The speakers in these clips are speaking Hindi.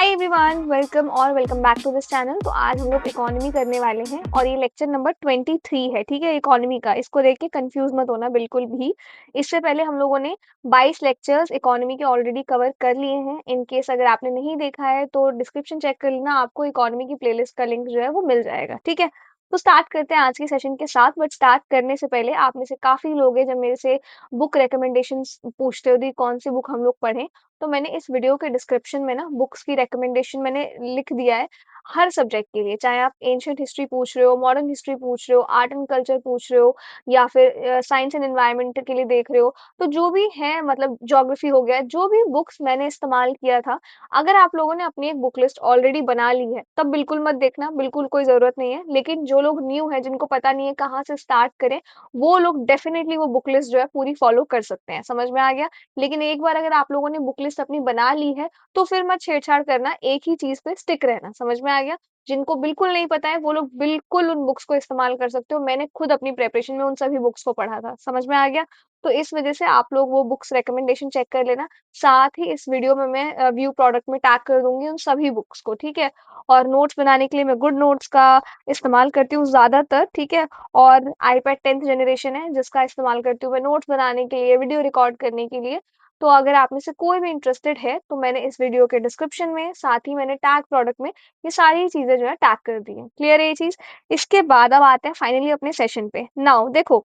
Hi everyone, welcome back to this channel. तो आज हम लोग इकोनॉमी करने वाले हैं और ये लेक्चर नंबर 23 है। ठीक है, इकोनॉमी का। इसको देख के कंफ्यूज मत होना बिल्कुल भी। इससे पहले हम लोगों ने 22 लेक्चर्स इकोनॉमी के ऑलरेडी कवर कर लिए हैं। इन केस अगर आपने नहीं देखा है तो डिस्क्रिप्शन चेक कर लेना, आपको इकोनॉमी की प्लेलिस्ट का लिंक जो है वो मिल जाएगा। ठीक है, तो स्टार्ट करते हैं आज के सेशन के साथ। बट स्टार्ट करने से पहले आप में से काफी लोग हैं जब मेरे से बुक रिकमेंडेशंस पूछते हो दी कौन सी बुक हम लोग पढ़ें। तो मैंने इस वीडियो के डिस्क्रिप्शन में ना बुक्स की रिकमेंडेशन मैंने लिख दिया है हर सब्जेक्ट के लिए। चाहे आप एंशिएंट हिस्ट्री पूछ रहे हो, मॉडर्न हिस्ट्री पूछ रहे हो, आर्ट एंड कल्चर पूछ रहे हो, या फिर साइंस एंड एनवायरनमेंट के लिए देख रहे हो, तो जो भी है, मतलब ज्योग्राफी हो गया, जो भी बुक्स मैंने इस्तेमाल किया था, अगर आप लोगों ने अपनी एक बुक लिस्ट ऑलरेडी बना ली है तब बिल्कुल मत देखना, बिल्कुल कोई जरूरत नहीं है। लेकिन जो लोग न्यू है, जिनको पता नहीं है कहाँ से स्टार्ट करें, वो लोग डेफिनेटली वो बुक लिस्ट जो है पूरी फॉलो कर सकते हैं। समझ में आ गया? लेकिन एक बार अगर आप लोगों ने बुक लिस्ट अपनी बना ली है तो फिर मत छेड़छाड़ करना, एक ही चीज पे स्टिक रहना। समझ में आ गया? जिनको बिल्कुल नहीं पता है वो लोग बिल्कुल उन बुक्स को इस्तेमाल कर सकते हो। मैंने खुद अपनी प्रेपरेशन में उन सभी बुक्स को पढ़ा था। समझ में आ गया? तो इस वजह से आप लोग वो बुक्स रिकमेंडेशन चेक कर लेना। साथ ही इस वीडियो में मैं व्यू प्रोडक्ट में टैग कर दूंगी उन सभी बुक्स को। ठीक है, और नोट्स बनाने के लिए मैं गुड नोट्स का इस्तेमाल करती हूँ ज्यादातर। ठीक है, और आईपैड 10th जनरेशन है जिसका इस्तेमाल करती हूँ मैं नोट्स बनाने के लिए, वीडियो रिकॉर्ड करने के लिए। तो अगर आप में से कोई भी इंटरेस्टेड है तो मैंने इस वीडियो के डिस्क्रिप्शन में, साथ ही मैंने टैग प्रोडक्ट में ये सारी चीजें जो है टैग कर दी है। क्लियर है ये चीज? इसके बाद अब आते हैं फाइनली अपने सेशन पे। नाउ देखो,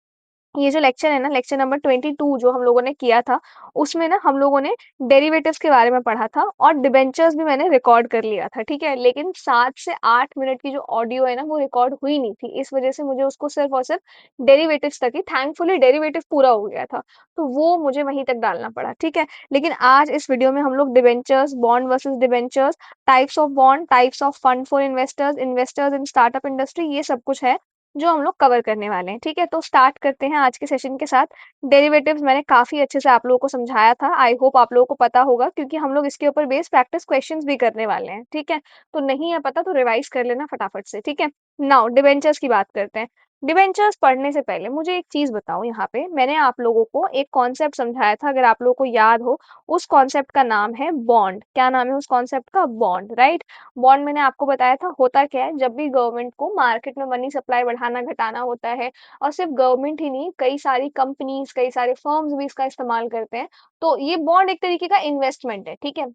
ये जो लेक्चर है ना, लेक्चर नंबर 22 जो हम लोगों ने किया था, उसमें ना हम लोगों ने डेरिवेटिव्स के बारे में पढ़ा था और डिबेंचर्स भी मैंने रिकॉर्ड कर लिया था। ठीक है, लेकिन 7 से 8 मिनट की जो ऑडियो है ना वो रिकॉर्ड हुई नहीं थी, इस वजह से मुझे उसको सिर्फ और सिर्फ डेरिवेटिव्स तक ही, थैंकफुली डेरिवेटिव पूरा हो गया था तो वो मुझे वहीं तक डालना पड़ा। ठीक है, लेकिन आज इस वीडियो में हम लोग debentures, bond versus debentures, types of bond, types of fund for investors, investors in startup industry, ये सब कुछ है जो हम लोग कवर करने वाले हैं। ठीक है, तो स्टार्ट करते हैं आज के सेशन के साथ। डेरिवेटिव्स मैंने काफी अच्छे से आप लोगों को समझाया था, आई होप आप लोगों को पता होगा, क्योंकि हम लोग इसके ऊपर बेस्ड प्रैक्टिस क्वेश्चंस भी करने वाले हैं। ठीक है, तो नहीं है पता तो रिवाइज कर लेना फटाफट से। ठीक है, नाउ डिबेंचर्स की बात करते हैं। डिबेंचर्स पढ़ने से पहले मुझे एक चीज बताओ, यहाँ पे मैंने आप लोगों को एक कॉन्सेप्ट समझाया था, अगर आप लोगों को याद हो। उस कॉन्सेप्ट का नाम है बॉन्ड। क्या नाम है उस कॉन्सेप्ट का? Bond, right. बॉन्ड मैंने आपको बताया था होता क्या है। जब भी गवर्नमेंट को मार्केट में मनी सप्लाई बढ़ाना घटाना होता है, और सिर्फ गवर्नमेंट ही नहीं, कई सारी कंपनीज, कई सारे फर्म्स भी इसका इस्तेमाल करते हैं, तो ये बॉन्ड एक तरीके का इन्वेस्टमेंट है। ठीक है,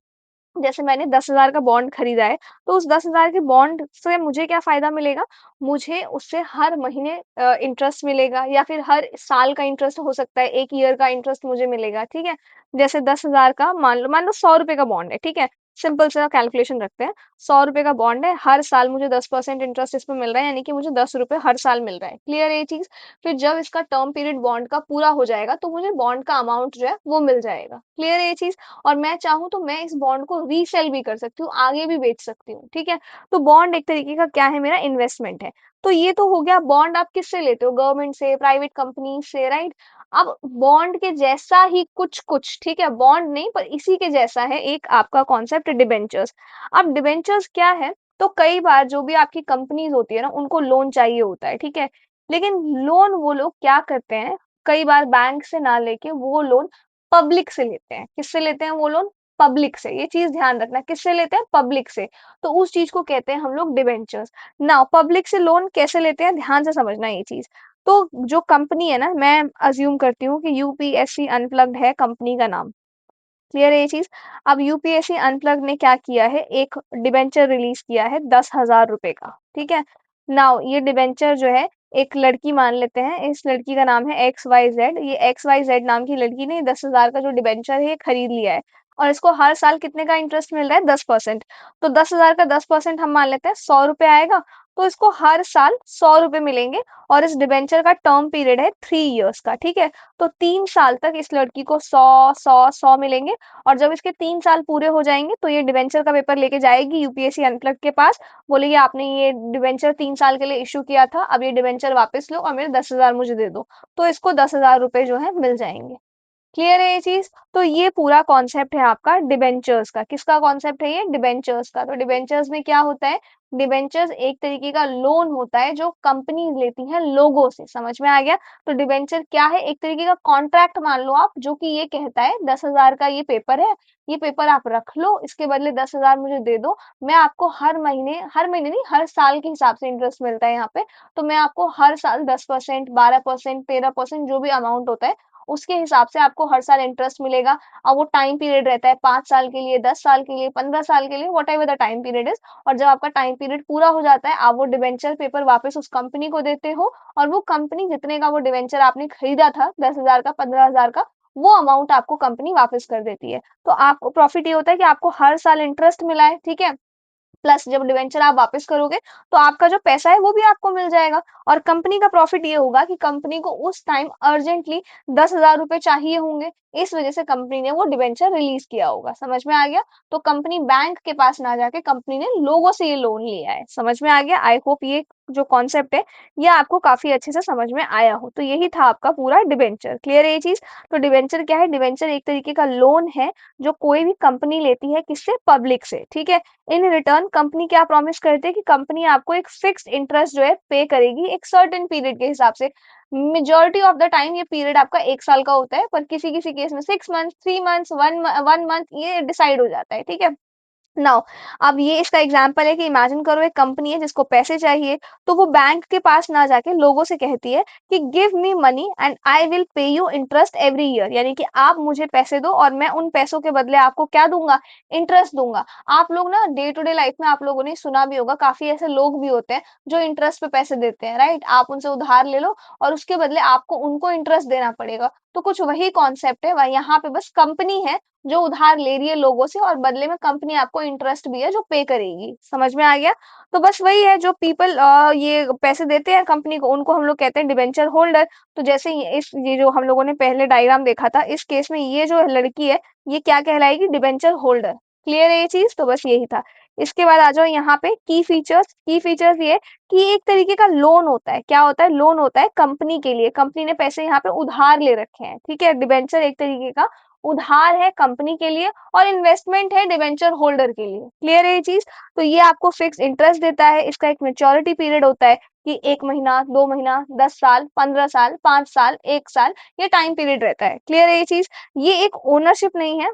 जैसे मैंने 10,000 का बॉन्ड खरीदा है, तो उस 10,000 के बॉन्ड से मुझे क्या फ़ायदा मिलेगा? मुझे उससे हर महीने इंटरेस्ट मिलेगा, या फिर हर साल का इंटरेस्ट हो सकता है, 1 ईयर का इंटरेस्ट मुझे मिलेगा। ठीक है? जैसे 10,000 का मान लो ₹100 का बॉन्ड है, ठीक है? सिंपल सा कैलकुलेशन रखते हैं। ₹100 का बॉन्ड है, हर साल मुझे 10% इंटरेस्ट इसमें मिल रहा है, यानी कि मुझे ₹10 हर साल मिल रहा है। क्लियर है ये चीज़? फिर जब इसका टर्म पीरियड बॉन्ड का पूरा हो जाएगा, तो मुझे बॉन्ड का अमाउंट जो है वो मिल जाएगा। क्लियर है ये चीज़? और मैं चाहूँ तो मैं इस बॉन्ड को रीसेल भी कर सकती हूँ, आगे भी बेच सकती हूँ। ठीक है, तो बॉन्ड एक तरीके का क्या है, मेरा इन्वेस्टमेंट है। तो ये तो हो गया बॉन्ड। आप किससे लेते हो? गवर्नमेंट से, प्राइवेट कंपनी से, राइट। अब बॉन्ड के जैसा ही कुछ कुछ, ठीक है, बॉन्ड नहीं पर इसी के जैसा है एक आपका कॉन्सेप्ट, डिबेंचर्स। अब डिबेंचर्स क्या है? तो कई बार जो भी आपकी कंपनीज होती है ना, उनको लोन चाहिए होता है। ठीक है, लेकिन लोन वो लोग क्या करते हैं, कई बार बैंक से ना लेके वो लोन पब्लिक से लेते हैं। किससे लेते हैं वो लोन? पब्लिक से। ये चीज ध्यान रखना, किससे लेते हैं? पब्लिक से। तो उस चीज को कहते हैं हम लोग डिबेंचर्स। नाउ पब्लिक से लोन कैसे लेते हैं, ध्यान से समझना ये चीज। तो जो कंपनी है ना, मैं अज्यूम करती हूँ कि यूपीएससी अनप्लग्ड है कंपनी का नाम। क्लियर है ये चीज? अब यूपीएससी अनप्लग ने क्या किया है, एक डिबेंचर रिलीज किया है 10,000 रुपए का। ठीक है, नाउ ये डिबेंचर जो है, एक लड़की मान लेते हैं, इस लड़की का नाम है XYZ। ये XYZ नाम की लड़की ने 10,000 का जो डिबेंचर है ये खरीद लिया है, और इसको हर साल कितने का इंटरेस्ट मिल रहा है? 10%। तो 10,000 का 10% हम मान लेते हैं ₹100 आएगा, तो इसको हर साल ₹100 मिलेंगे। और इस डिबेंचर का टर्म पीरियड है 3 इयर्स का। ठीक है, तो 3 साल तक इस लड़की को 100 मिलेंगे। और जब इसके 3 साल पूरे हो जाएंगे तो ये डिबेंचर का पेपर लेके जाएगी यूपीएससी अनप्लग के पास, बोलेगी आपने ये डिबेंचर 3 साल के लिए इशू किया था, अब ये डिबेंचर वापस लो और मेरे 10,000 मुझे दे दो। तो इसको 10,000 रुपए जो है मिल जाएंगे। क्लियर है ये चीज? तो ये पूरा कॉन्सेप्ट है आपका डिबेंचर्स का। किसका कॉन्सेप्ट है ये? डिबेंचर्स का। तो डिबेंचर्स में क्या होता है? डिबेंचर्स एक तरीके का लोन होता है जो कंपनी लेती है लोगों से। समझ में आ गया? तो डिबेंचर क्या है? एक तरीके का कॉन्ट्रैक्ट मान लो आप, जो कि ये कहता है 10,000 का ये पेपर है, ये पेपर आप रख लो, इसके बदले 10,000 मुझे दे दो, मैं आपको हर महीने नहीं, हर साल के हिसाब से इंटरेस्ट मिलता है यहाँ पे। तो मैं आपको हर साल 10%, 12%, 13% जो भी अमाउंट होता है उसके हिसाब से आपको हर साल इंटरेस्ट मिलेगा। अब वो टाइम पीरियड रहता है 5 साल के लिए, 10 साल के लिए, 15 साल के लिए, whatever the time period is. और जब आपका टाइम पीरियड पूरा हो जाता है, आप वो डिबेंचर पेपर वापस उस कंपनी को देते हो, और वो कंपनी जितने का वो डिबेंचर आपने खरीदा था, 10,000 का, 15,000 का, वो अमाउंट आपको कंपनी वापस कर देती है। तो आपको प्रॉफिट ये होता है कि आपको हर साल इंटरेस्ट मिला है, ठीक है? प्लस जब डिवेंचर आप वापस करोगे तो आपका जो पैसा है वो भी आपको मिल जाएगा। और कंपनी का प्रॉफिट ये होगा कि कंपनी को उस टाइम अर्जेंटली 10,000 रुपए चाहिए होंगे, इस वजह से कंपनी ने वो डिवेंचर रिलीज किया होगा। समझ में आ गया? तो कंपनी बैंक के पास ना जाके कंपनी ने लोगों से ये लोन लिया है। समझ में आ गया? आई होप ये जो कॉन्सेप्ट है ये आपको काफी अच्छे से समझ में आया हो। तो यही था आपका पूरा डिवेंचर। क्लियर है ये चीज? तो डिवेंचर क्या है? डिवेंचर एक तरीके का लोन है जो कोई भी कंपनी लेती है, किससे? पब्लिक से, ठीक है? इन रिटर्न कंपनी क्या प्रॉमिस करती है कि कंपनी आपको एक फिक्स्ड इंटरेस्ट जो है पे करेगी एक सर्टेन पीरियड के हिसाब से। मेजॉरिटी ऑफ द टाइम ये पीरियड आपका 1 साल का होता है, पर किसी किसी केस में 6 मंथ, 3 मंथ्स, 1 मंथ ये डिसाइड हो जाता है, ठीक है? नाउ अब ये इसका एग्जांपल है कि इमेजिन करो एक कंपनी है जिसको पैसे चाहिए, तो वो बैंक के पास ना जाके लोगों से कहती है कि give me money and I will pay you interest every year, यानी कि आप मुझे पैसे दो और मैं उन पैसों के बदले आपको क्या दूंगा? इंटरेस्ट दूंगा। आप लोग ना डे टू डे लाइफ में आप लोगों ने सुना भी होगा, काफी ऐसे लोग भी होते हैं जो इंटरेस्ट पे पैसे देते हैं, राइट? आप उनसे उधार ले लो और उसके बदले आपको उनको इंटरेस्ट देना पड़ेगा। तो कुछ वही कॉन्सेप्ट है, वह यहाँ पे बस कंपनी है जो उधार ले रही है लोगों से, और बदले में कंपनी आपको इंटरेस्ट भी है जो पे करेगी। समझ में आ गया? तो बस वही है, जो पीपल ये पैसे देते हैं कंपनी को, उनको हम लोग कहते हैं डिबेंचर होल्डर। तो जैसे ये जो हम लोगों ने पहले डायग्राम देखा था, इस केस में ये जो लड़की है ये क्या कहलाएगी? Debenture holder. क्लियर है ये चीज? तो बस यही था। इसके बाद आ जाओ यहाँ पे की फीचर्स। की फीचर्स ये कि एक तरीके का लोन होता है। क्या होता है? लोन होता है कंपनी के लिए। कंपनी ने पैसे यहाँ पे उधार ले रखे हैं, ठीक है? डिबेंचर एक तरीके का उधार है कंपनी के लिए, और इन्वेस्टमेंट है डिवेंचर होल्डर के लिए। क्लियर है ये चीज? तो ये आपको फिक्स इंटरेस्ट देता है। इसका एक मेच्योरिटी पीरियड होता है कि 1 महीना, 2 महीना, 10 साल, 15 साल, 5 साल, 1 साल, ये टाइम पीरियड रहता है। क्लियर है ये चीज? ये एक ओनरशिप नहीं है।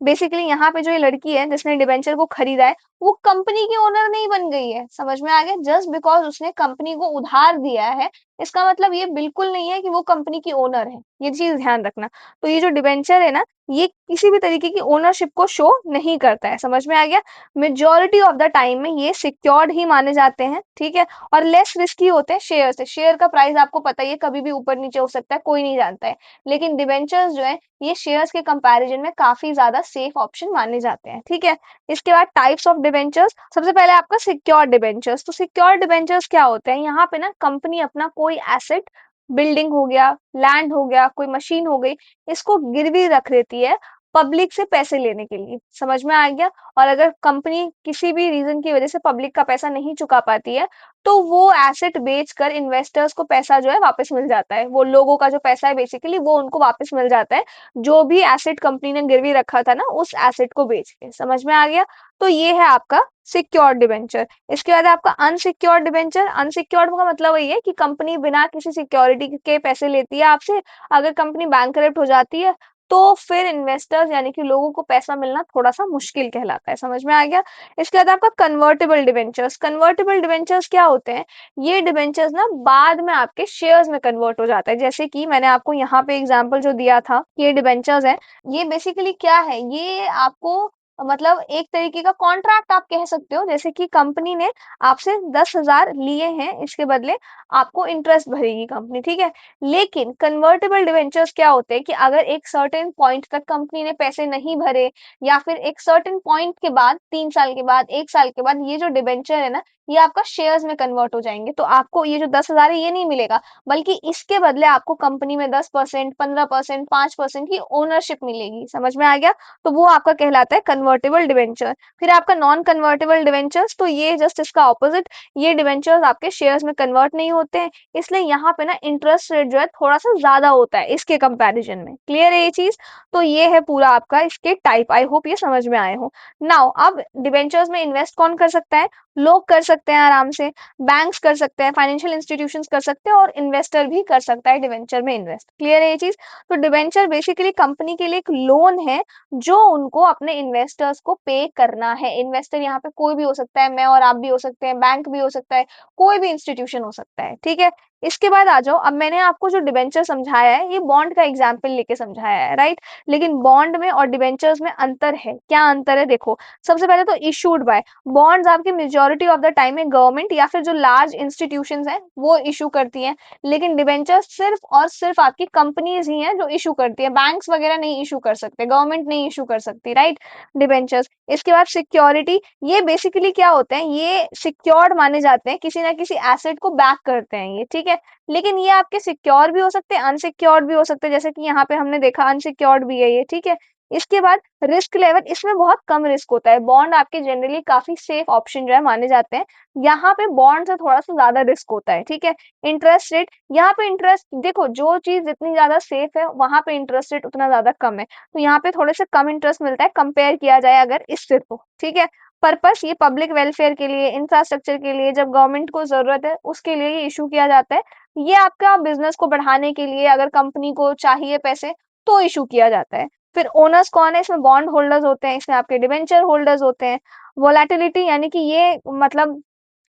बेसिकली यहाँ पे जो ये लड़की है जिसने डिबेंचर को खरीदा है, वो कंपनी की ओनर नहीं बन गई है। समझ में आ गया? जस्ट बिकॉज उसने कंपनी को उधार दिया है, इसका मतलब ये बिल्कुल नहीं है कि वो कंपनी की ओनर है। ये चीज ध्यान रखना। तो ये जो डिबेंचर है ना, ये किसी भी तरीके की ओनरशिप को शो नहीं करता है। समझ में आ गया? मेजोरिटी ऑफ द टाइम में ये सिक्योर्ड ही माने जाते हैं, ठीक है? और लेस रिस्की होते हैं शेयर से। शेयर का प्राइस आपको पता ही है, कभी भी ऊपर नीचे हो सकता है, कोई नहीं जानता है। लेकिन डिबेंचर्स जो है ये शेयर्स के कंपैरिजन में काफी ज्यादा सेफ ऑप्शन माने जाते हैं, ठीक है? इसके बाद टाइप्स ऑफ डिबेंचर्स। सबसे पहले आपका सिक्योर्ड डिबेंचर्स। तो सिक्योर्ड डिबेंचर्स क्या होते हैं? यहाँ पे ना कंपनी अपना कोई एसेट, बिल्डिंग हो गया, लैंड हो गया, कोई मशीन हो गई, इसको गिरवी रख देती है पब्लिक से पैसे लेने के लिए। समझ में आ गया? और अगर कंपनी किसी भी रीजन की वजह से पब्लिक का पैसा नहीं चुका पाती है, तो वो एसेट बेचकर इन्वेस्टर्स को पैसा जो है वापस मिल जाता है। वो लोगों का जो पैसा है बेसिकली वो उनको वापस मिल जाता है, जो भी एसेट कंपनी ने गिरवी रखा था ना उस एसेट को बेच के। समझ में आ गया? तो ये है आपका सिक्योर्ड डिबेंचर। इसके बाद आपका अनसिक्योर्ड डिबेंचर। अनसिक्योर्ड का मतलब वही है कि कंपनी बिना किसी सिक्योरिटी के पैसे लेती है आपसे। अगर कंपनी बैंकरप्ट हो जाती है तो फिर इन्वेस्टर्स यानी कि लोगों को पैसा मिलना थोड़ा सा मुश्किल कहलाता है। समझ में आ गया? इसके बाद आपका कन्वर्टेबल डिबेंचर्स। कन्वर्टेबल डिबेंचर्स क्या होते हैं? ये डिबेंचर्स ना बाद में आपके शेयर्स में कन्वर्ट हो जाता है। जैसे कि मैंने आपको यहाँ पे एग्जांपल जो दिया था, ये डिबेंचर्स है, ये बेसिकली क्या है? ये आपको मतलब एक तरीके का कॉन्ट्रैक्ट आप कह सकते हो। जैसे कि कंपनी ने आपसे 10,000 लिए हैं, इसके बदले आपको इंटरेस्ट भरेगी कंपनी, ठीक है? लेकिन कन्वर्टेबल डिवेंचर्स क्या होते हैं कि अगर एक सर्टेन पॉइंट तक कंपनी ने पैसे नहीं भरे, या फिर एक सर्टेन पॉइंट के बाद, 3 साल के बाद, 1 साल के बाद, ये जो डिबेंचर है ना ये आपका शेयर्स में कन्वर्ट हो जाएंगे। तो आपको ये जो 10,000 है ये नहीं मिलेगा, बल्कि इसके बदले आपको कंपनी में 10%, 15%, 5% की ओनरशिप मिलेगी। समझ में आ गया? तो वो आपका कहलाता है कन्वर्टेबल डिवेंचर। फिर आपका नॉन कन्वर्टेबल डिवेंचर्स, तो ये जस्ट इसका ऑपोजिट, ये डिवेंचर्स आपके शेयर्स में कन्वर्ट नहीं होते हैं, इसलिए यहाँ पे ना इंटरेस्ट रेट जो है थोड़ा सा ज्यादा होता है इसके कंपैरिजन में। क्लियर है ये चीज? तो ये है पूरा आपका इसके टाइप। आई होप ये समझ में आए हो। नाउ अब डिवेंचर्स में इन्वेस्ट कौन कर सकता है? लोग कर सकते हैं आराम से, बैंक्स कर सकते हैं, फाइनेंशियल इंस्टीट्यूशंस कर सकते हैं, और इन्वेस्टर भी कर सकता है डिवेंचर में इन्वेस्ट। क्लियर है ये चीज? तो डिवेंचर बेसिकली कंपनी के लिए एक लोन है जो उनको अपने इन्वेस्टर्स को पे करना है। इन्वेस्टर यहाँ पे कोई भी हो सकता है, मैं और आप भी हो सकते हैं, बैंक भी हो सकता है, कोई भी इंस्टीट्यूशन हो सकता है। ठीक है, इसके बाद आ जाओ, अब मैंने आपको जो डिबेंचर समझाया है ये बॉन्ड का एग्जाम्पल लेके समझाया है, राइट? लेकिन बॉन्ड में और डिबेंचर्स में अंतर है। क्या अंतर है देखो, सबसे पहले तो इशूड बाय, बॉन्ड्स आपकी मेजोरिटी ऑफ द टाइम में गवर्नमेंट या फिर जो लार्ज इंस्टीट्यूशंस हैं वो इशू करती हैं, लेकिन डिबेंचर्स सिर्फ और सिर्फ आपकी कंपनीज ही हैं जो इशू करती है, बैंक्स वगैरह नहीं इशू कर सकते, गवर्नमेंट नहीं इशू कर सकती, राइट? डिबेंचर्स। इसके बाद सिक्योरिटी, ये बेसिकली क्या होते हैं, ये सिक्योर्ड माने जाते हैं, किसी ना किसी एसेट को बैक करते हैं ये, ठीक है? लेकिन ये आपके सिक्योर भी हो सकते हैं, अनसिक्योर्ड भी हो सकते हैं, जैसे कि यहाँ पे हमने देखा अनसिक्योर्ड भी है ये, ठीक है? इसके बाद रिस्क लेवल, इसमें बहुत कम रिस्क होता है, बॉन्ड आपके जनरली काफी सेफ ऑप्शन जो है माने जाते हैं, यहाँ पे बॉन्ड से थोड़ा सा ज्यादा रिस्क होता है, ठीक है? इंटरेस्ट रेट, यहाँ पे इंटरेस्ट देखो, जो चीज जितनी ज्यादा सेफ है वहां पे इंटरेस्ट रेट उतना ज्यादा कम है, तो यहाँ पे थोड़े से कम इंटरेस्ट मिलता है कंपेयर किया जाए अगर इससे, तो ठीक है? पर्पस ये पब्लिक वेलफेयर के लिए, इंफ्रास्ट्रक्चर के लिए, जब गवर्नमेंट को जरूरत है उसके लिए ये इशू किया जाता है। ये आपका बिजनेस को बढ़ाने के लिए, अगर कंपनी को चाहिए पैसे तो इशू किया जाता है। फिर ओनर्स कौन है? इसमें बॉन्ड होल्डर्स होते हैं, इसमें आपके डिबेंचर होल्डर्स होते हैं। वोलेटिलिटी यानी कि ये मतलब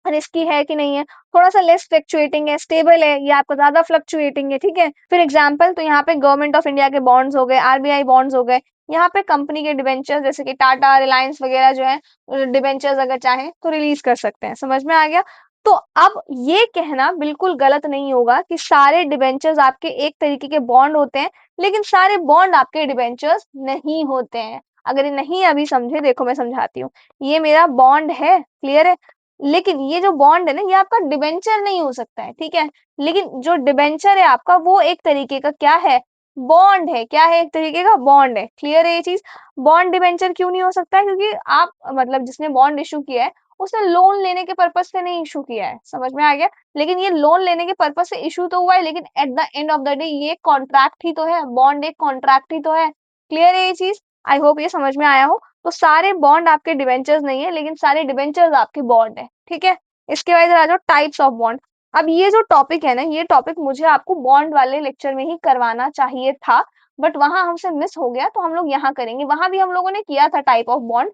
रिस्की है कि नहीं है, थोड़ा सा लेस फ्लक्चुएटिंग है, स्टेबल है, ये आपको ज्यादा फ्लक्चुएटिंग है, ठीक है? फिर एग्जांपल, तो यहाँ पे गवर्नमेंट ऑफ इंडिया के बॉन्ड्स हो गए, आरबीआई बॉन्ड्स हो गए, यहाँ पे कंपनी के डिबेंचर जैसे कि टाटा, रिलायंस वगैरह जो है डिबेंचर्स अगर चाहे तो रिलीज कर सकते हैं। समझ में आ गया? तो अब ये कहना बिल्कुल गलत नहीं होगा कि सारे डिबेंचर्स आपके एक तरीके के बॉन्ड होते हैं, लेकिन सारे बॉन्ड आपके डिबेंचर्स नहीं होते हैं। अगर ये नहीं अभी समझे, देखो मैं समझाती हूँ। ये मेरा बॉन्ड है, क्लियर है? लेकिन ये जो बॉन्ड है ना, ये आपका डिबेंचर नहीं हो सकता है, ठीक है? लेकिन जो डिबेंचर है आपका, वो एक तरीके का क्या है? बॉन्ड है। क्या है? एक तरीके का बॉन्ड है। क्लियर है ये चीज? बॉन्ड डिबेंचर क्यों नहीं हो सकता है? क्योंकि आप मतलब जिसने बॉन्ड इशू किया है उसने लोन लेने के पर्पज से नहीं इशू किया है। समझ में आ गया? लेकिन ये लोन लेने के पर्पज से इशू तो हुआ है, लेकिन at the end of the day ये कॉन्ट्रैक्ट ही तो है, बॉन्ड एक कॉन्ट्रैक्ट ही तो है। क्लियर है ये चीज? आई होप ये समझ में आया हो। तो सारे बॉन्ड आपके डिबेंचर्स नहीं है, लेकिन सारे डिबेंचर्स आपके बॉन्ड है, ठीक है? इसके बाद इधर आ जाओ टाइप्स ऑफ बॉन्ड। अब ये जो टॉपिक है ना, ये टॉपिक मुझे आपको बॉन्ड वाले लेक्चर में ही करवाना चाहिए था, बट वहां हमसे मिस हो गया, तो हम लोग यहाँ करेंगे। वहां भी हम लोगों ने किया था type of bond,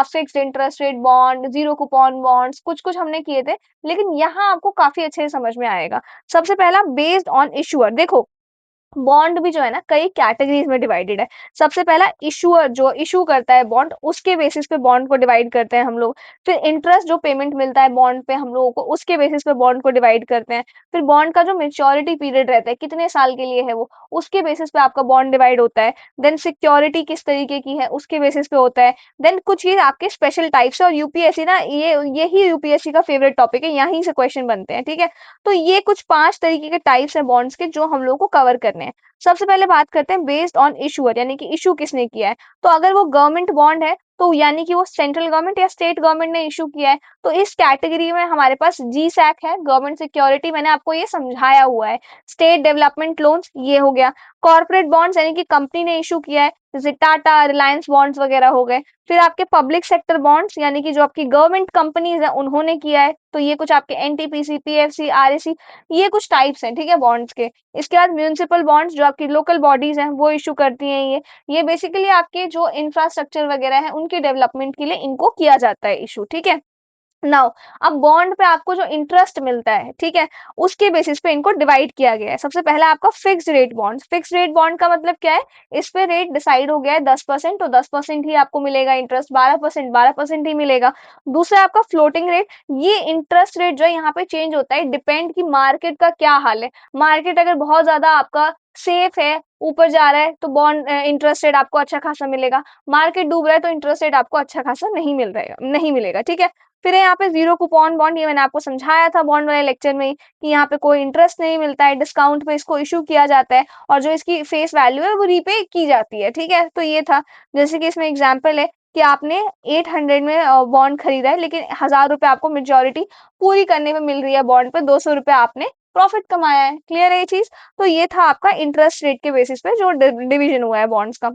fixed interest rate bond, zero coupon bonds, कुछ कुछ हमने किए थे, लेकिन यहाँ आपको काफी अच्छे से समझ में आएगा। सबसे पहला बेस्ड ऑन इशूअर। देखो, बॉन्ड भी जो है ना कई कैटेगरीज में डिवाइडेड है। सबसे पहला इशूअर, जो इशू करता है बॉन्ड, उसके बेसिस पे बॉन्ड को डिवाइड करते हैं हम लोग। फिर इंटरेस्ट जो पेमेंट मिलता है बॉन्ड पे हम लोगों को, उसके बेसिस पे बॉन्ड को डिवाइड करते हैं। फिर बॉन्ड का जो मेच्योरिटी पीरियड रहता है, कितने साल के लिए है वो, उसके बेसिस पे आपका बॉन्ड डिवाइड होता है। देन सिक्योरिटी किस तरीके की है, उसके बेसिस पे होता है। देन कुछ ये आपके स्पेशल टाइप्स है, और यूपीएससी ना यही यूपीएससी का फेवरेट टॉपिक है, यहीं से क्वेश्चन बनते हैं, ठीक है? तो ये कुछ 5 तरीके के टाइप्स है बॉन्ड्स के जो हम लोग को कवर करने हैं। सबसे पहले बात करते हैं बेस्ड ऑन इशूअर, यानी कि इशू किसने किया है। तो अगर वो गवर्नमेंट बॉन्ड है, तो यानी कि वो सेंट्रल गवर्नमेंट या स्टेट गवर्नमेंट ने इशू किया है, तो इस कैटेगरी में हमारे पास जी सैक है, गवर्नमेंट सिक्योरिटी, मैंने आपको ये समझाया हुआ है। स्टेट डेवलपमेंट लोन्स, ये हो गया। कॉर्पोरेट बॉन्ड्स यानी कि कंपनी ने इशू किया है, जैसे टाटा, रिलायंस बॉन्ड्स वगैरह हो गए। फिर आपके पब्लिक सेक्टर बॉन्ड्स, यानी कि जो आपकी गवर्नमेंट कंपनीज है उन्होंने किया है, तो ये कुछ आपके एनटीपीसी, पीएफसी, आरएसी, ये कुछ टाइप्स हैं, ठीक है, बॉन्ड्स के। इसके बाद म्यूनिसिपल बॉन्ड्स, जो आपकी लोकल बॉडीज हैं वो इशू करती हैं ये बेसिकली आपके जो इंफ्रास्ट्रक्चर वगैरह है उनके डेवलपमेंट के लिए इनको किया जाता है इशू, ठीक है? नाउ, अब बॉन्ड पे आपको जो इंटरेस्ट मिलता है, ठीक है, उसके बेसिस पे इनको डिवाइड किया गया है। सबसे पहला आपका fixed rate bond. Fixed rate bond का मतलब क्या है? इस पे रेट डिसाइड हो गया है 10%, तो 10% ही आपको मिलेगा इंटरेस्ट, 12% 12% ही मिलेगा। दूसरा आपका फ्लोटिंग रेट, ये इंटरेस्ट रेट जो है यहाँ पे चेंज होता है, डिपेंड की मार्केट का क्या हाल है। मार्केट अगर बहुत ज्यादा आपका सेफ है, ऊपर जा रहा है, तो बॉन्ड इंटरेस्ट रेट आपको अच्छा खासा मिलेगा। मार्केट डूब रहा है तो इंटरेस्ट रेट आपको अच्छा खासा नहीं मिलेगा, ठीक है? फिर है यहाँ पे जीरो कूपन बॉन्ड, ये मैंने आपको समझाया था बॉन्ड वाले लेक्चर में कि यहाँ पे कोई इंटरेस्ट नहीं मिलता है, डिस्काउंट पे इसको इशू किया जाता है, और जो इसकी फेस वैल्यू है वो रीपे की जाती है, ठीक है? तो ये था, जैसे कि इसमें एग्जांपल है कि आपने 800 में बॉन्ड खरीदा है, लेकिन 1000 रुपए आपको मेच्योरिटी पूरी करने में मिल रही है बॉन्ड पे, 200 रुपए आपने प्रॉफिट कमाया है। क्लियर है ये चीज़? तो ये था आपका इंटरेस्ट रेट के बेसिस पे जो डिवीजन हुआ है बॉन्ड्स का।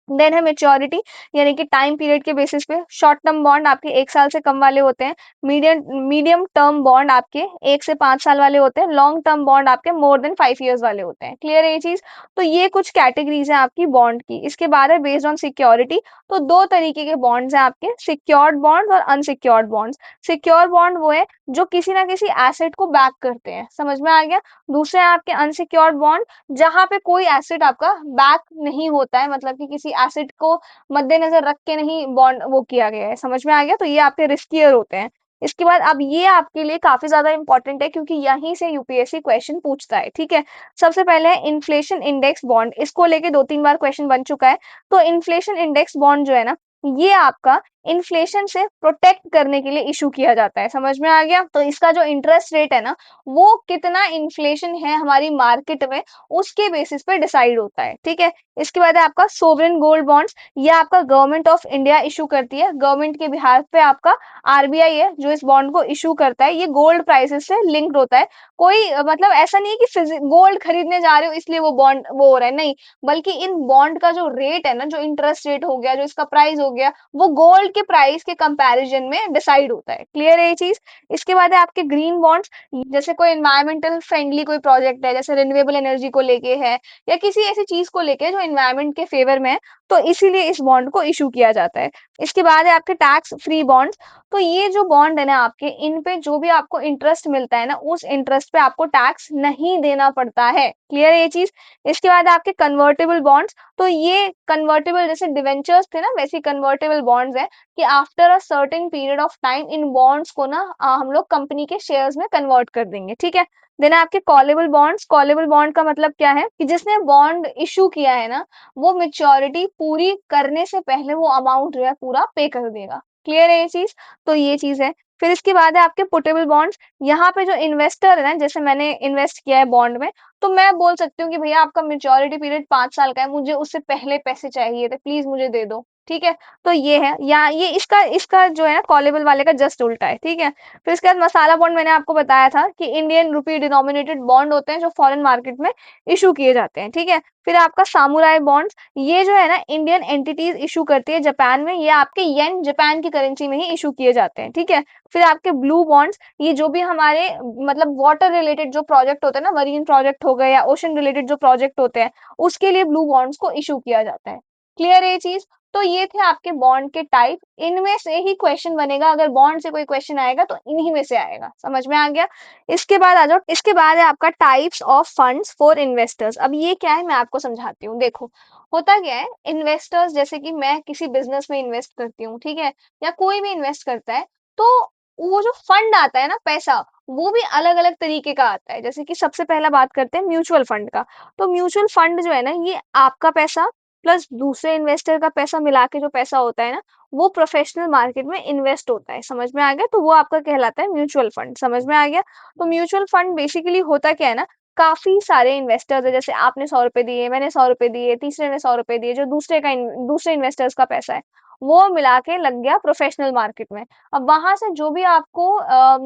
देन है मैच्योरिटी, यानी कि टाइम पीरियड के बेसिस पे। शॉर्ट टर्म बॉन्ड आपके 1 साल से कम वाले होते हैं। मीडियम मीडियम टर्म बॉन्ड आपके 1 से 5 साल वाले होते हैं। लॉन्ग टर्म बॉन्ड आपके मोर देन 5 इयर्स वाले होते हैं। क्लियर है ये चीज़? तो ये कुछ कैटेगरीज़ हैं आपकी बॉन्ड की। इसके बाद है बेस्ड ऑन सिक्योरिटी, तो 2 तरीके के बॉन्ड्स हैं आपके, सिक्योर्ड बॉन्ड्स और अनसिक्योर्ड बॉन्ड्स। सिक्योर बॉन्ड वो है जो किसी ना किसी एसेट को बैक करते हैं, समझ में आ गया? दूसरे हैं आपके अनसिक्योर्ड बॉन्ड, जहाँ पे कोई एसेट आपका बैक नहीं होता है, मतलब कि किसी एसेट को मद्देनजर रख के नहीं बॉन्ड वो किया गया है, समझ में आ गया? तो ये आपके रिस्कियर होते हैं। इसके बाद अब ये आपके लिए काफी ज्यादा इंपॉर्टेंट है, क्योंकि यहीं से यूपीएससी क्वेश्चन पूछता है, ठीक है? सबसे पहले है इन्फ्लेशन इंडेक्स बॉन्ड, इसको लेके 2-3 बार क्वेश्चन बन चुका है। तो इन्फ्लेशन इंडेक्स बॉन्ड जो है ना, ये आपका इन्फ्लेशन से प्रोटेक्ट करने के लिए इशू किया जाता है, समझ में आ गया? तो इसका जो इंटरेस्ट रेट है ना, वो कितना इन्फ्लेशन है हमारी मार्केट में, उसके बेसिस पे डिसाइड होता है, ठीक है? इसके बाद है आपका सोवरेन गोल्ड बॉन्ड्स, ये आपका गवर्नमेंट ऑफ इंडिया इशू करती है। गवर्नमेंट के बिहार पे आपका आरबीआई है जो इस बॉन्ड को इशू करता है। ये गोल्ड प्राइसेस से लिंक्ड होता है। कोई मतलब ऐसा नहीं है कि गोल्ड खरीदने जा रहे हो इसलिए वो बॉन्ड वो हो रहा है, नहीं, बल्कि इन बॉन्ड का जो रेट है ना, जो इंटरेस्ट रेट हो गया, जो इसका प्राइस हो गया, वो गोल्ड के प्राइस के कंपैरिजन में डिसाइड होता है। क्लियर है ये चीज? इसके बाद है आपके ग्रीन बॉन्ड्स, जैसे कोई एनवायरमेंटल फ्रेंडली कोई प्रोजेक्ट है, जैसे रिन्यूएबल एनर्जी को लेके है, या किसी ऐसी चीज को लेके जो एनवायरमेंट के फेवर में है, तो इसीलिए इस बॉन्ड को इशू किया जाता है। इसके बाद है आपके टैक्स फ्री बॉन्ड्स, तो ये जो बॉन्ड है ना आपके, इन पे जो भी आपको इंटरेस्ट मिलता है ना, उस इंटरेस्ट पे आपको टैक्स नहीं देना पड़ता है। क्लियर है ये चीज? इसके बाद आपके कन्वर्टेबल बॉन्ड्स, तो ये कन्वर्टेबल जैसे डिवेंचर्स थे ना, वैसे कन्वर्टेबल बॉन्ड्स है कि after a certain period of time in bonds को ना हम लोग कंपनी के शेयर्स में कन्वर्ट कर देंगे, ठीक है? देन आपके कॉलेबल बॉन्ड्स, कॉलेबल बॉन्ड का मतलब क्या है कि जिसने बॉन्ड इशू किया है ना, वो मेच्योरिटी पूरी करने से पहले वो अमाउंट जो है पूरा पे कर देगा। क्लियर है ये चीज? तो ये चीज है। फिर इसके बाद है आपके पुटेबल बॉन्ड्स, यहाँ पे जो इन्वेस्टर है ना, जैसे मैंने इन्वेस्ट किया है बॉन्ड में, तो मैं बोल सकती हूँ कि भैया आपका मेच्योरिटी पीरियड 5 साल का है, मुझे उससे पहले पैसे चाहिए थे, प्लीज मुझे दे दो, ठीक है? तो ये है, या ये इसका इसका जो है ना कॉलेबल वाले का जस्ट उल्टा है, ठीक है? फिर इसके बाद मसाला बॉन्ड, मैंने आपको बताया था कि इंडियन रुपी डिनोमिनेटेड बॉन्ड होते हैं जो फॉरेन मार्केट में इशू किए जाते हैं, ठीक है? फिर आपका सामुराई बॉन्ड्स, ये जो है ना इंडियन एंटिटीज इशू करती है जापान में, ये आपके येन जापान की करेंसी में ही इशू किए जाते हैं, ठीक है? फिर आपके ब्लू बॉन्ड्स, ये जो भी हमारे मतलब वाटर रिलेटेड जो प्रोजेक्ट होते हैं ना, मरीन प्रोजेक्ट हो गए या ओशन रिलेटेड जो प्रोजेक्ट होते हैं, उसके लिए ब्लू बॉन्ड्स को इशू किया जाता है। क्लियर है ये चीज? तो ये थे आपके बॉन्ड के टाइप, इनमें से ही क्वेश्चन बनेगा, अगर बॉन्ड से कोई क्वेश्चन आएगा तो इन्हीं में से आएगा, समझ में आ गया? इसके बाद आ जाओ, इसके बाद है आपका types of funds for investors. अब ये क्या है मैं आपको समझाती हूँ। देखो, होता क्या है, इन्वेस्टर्स जैसे कि मैं किसी बिजनेस में इन्वेस्ट करती हूँ, ठीक है, या कोई भी इन्वेस्ट करता है, तो वो जो फंड आता है ना, पैसा, वो भी अलग अलग तरीके का आता है। जैसे कि सबसे पहला बात करते हैं म्यूचुअल फंड का। तो म्यूचुअल फंड जो है ना, ये आपका पैसा प्लस दूसरे इन्वेस्टर का पैसा मिला के जो पैसा होता है ना, वो प्रोफेशनल मार्केट में इन्वेस्ट होता है, समझ में आ गया? तो वो आपका कहलाता है म्यूचुअल फंड, समझ में आ गया? तो म्यूचुअल फंड बेसिकली होता क्या है ना, काफी सारे इन्वेस्टर्स है, जैसे आपने 100 रुपए दिए, मैंने 100 रुपए दिए, तीसरे ने 100 रुपए दिए, जो दूसरे इन्वेस्टर्स का पैसा है, वो मिला के लग गया प्रोफेशनल मार्केट में। अब वहां से जो भी आपको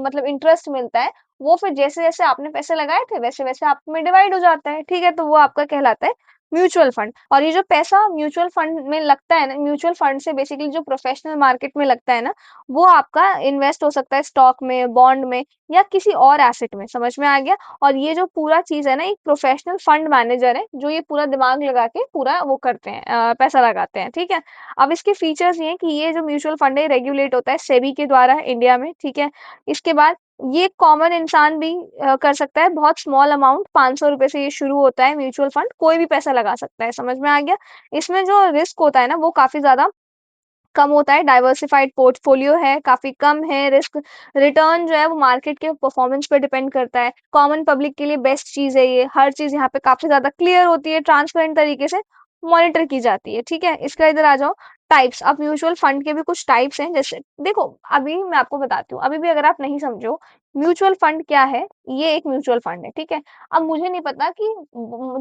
मतलब इंटरेस्ट मिलता है, वो फिर जैसे जैसे आपने पैसे लगाए थे वैसे वैसे आप में डिवाइड हो जाता है, ठीक है? तो वो आपका कहलाता है म्यूचुअल फंड। और ये जो पैसा म्यूचुअल फंड में लगता है ना, म्यूचुअल फंड से बेसिकली जो प्रोफेशनल मार्केट में लगता है ना, वो आपका इन्वेस्ट हो सकता है स्टॉक में, बॉन्ड में, या किसी और एसेट में, समझ में आ गया? और ये जो पूरा चीज है ना, एक प्रोफेशनल फंड मैनेजर है जो ये पूरा दिमाग लगा के पूरा वो करते हैं, पैसा लगाते हैं, ठीक है? अब इसके फीचर्स ये हैं कि ये जो म्यूचुअल फंड है रेगुलेट होता है सेबी के द्वारा इंडिया में, ठीक है? इसके बाद ये कॉमन इंसान भी कर सकता है, बहुत स्मॉल अमाउंट 500 रुपए से ये शुरू होता है म्यूचुअल फंड, कोई भी पैसा लगा सकता है, समझ में आ गया? इसमें जो रिस्क होता है ना, वो काफी ज्यादा कम होता है, डाइवर्सिफाइड पोर्टफोलियो है, काफी कम है रिस्क। रिटर्न जो है वो मार्केट के परफॉर्मेंस पे डिपेंड करता है। कॉमन पब्लिक के लिए बेस्ट चीज है ये, हर चीज यहाँ पे काफी ज्यादा क्लियर होती है, ट्रांसपेरेंट तरीके से मॉनिटर की जाती है, ठीक है? इसका इधर आ जाओ, टाइप्स, अब म्यूचुअल फंड के भी कुछ टाइप्स हैं। जैसे देखो, अभी मैं आपको बताती हूँ, अभी भी अगर आप नहीं समझो म्यूचुअल फंड क्या है, ये एक म्यूचुअल फंड है, ठीक है। अब मुझे नहीं पता कि